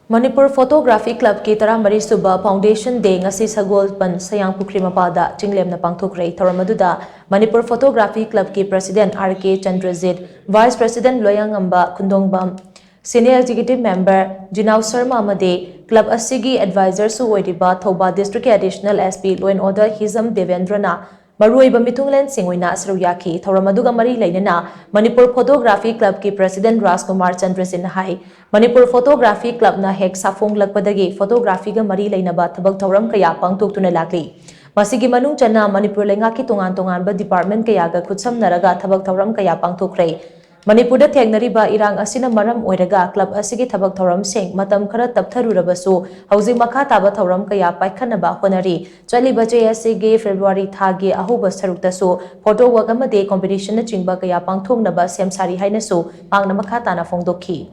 Manipur Photography Club ki Taramari Suba Foundation Day ngasi SAGOLBAND SAYANG PUKHRI MAPALda Ching Lemna Pangthokhre Thoramaduda Manipur Photography Club ki President R.K. Chandrajit, Vice President Loyangamba Kundongbam, Senior Executive Member Jinaw Sharma Amade, Club Asigi Advisor Su Oiriba Thoba District Additional SP Law and Order Hizam Devendrana Maruiba Mitunglen Singwina Saruyaki, Thoramaduga Mari Lainana, Manipur Photography Club ki President Rajkumar Chandrasin Hai, Manipur Photography Club na hek Safong Lakpadagi, Photography ga Mari Lainaba Tabak Thoram Kaya Pangthoktuna Lakli. Masigi Manung Chana Manipur Lengaki Tongan Department Kayaga Kutsam Naraga Tabak Thoram Kaya Pangthokhre. Manipur da Tegnariba Irang Asina Maram Oiraga Club Asigi Tabak Thoram Sing Matam Kara Taptharurabasu Hausi Makha Taba Thoram Kaya Paikhanaba Honari Chaliba JSG February Thagi Ahuba Saruktasu Photo Work Amade Competition na Chingba Kaya Pangthongnaba Semsari Hainasu Pangna Makhatana Fongdokhi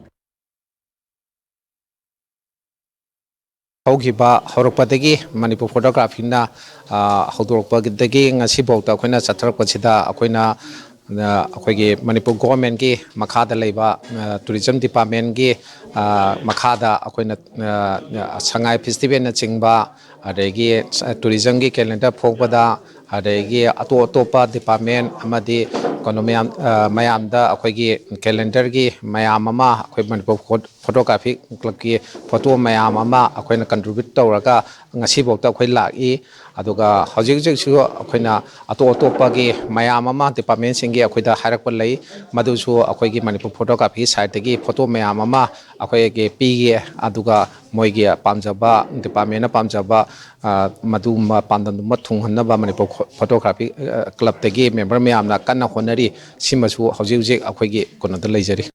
Hogiba Horopategi Manipur Photography na Hodorpagdagi Ngasibota Kona Satrapachida Akoina Akoigi Manipur government ki Makada Leba Tourism Department ki Makada Akoina Sangai Festival na Chingba Adegi Tourism ki calendar Pogpada Adegi Atopa Department Amadi Mayamda Akoigi calendar ki Mayamama Akoi Manipur Photography Club ki photo Mayamama Akoina contribute Tauraga Ngasibota Akoi Laki Aduga Hojik Akoina Atopa ki Mayamama Department Singi Akoida Harakpalai Madusu Akoigi Manipur Photography site ki photo Mayamama Akoigi Pigi Aduga Moigi Pamjaba Department Pamjaba Maduma Pandanduma Tunghanaba Manipur Photography Club Tegi member Mayamna Kana Honari Simasu Hojik Akoigi Konada Lejari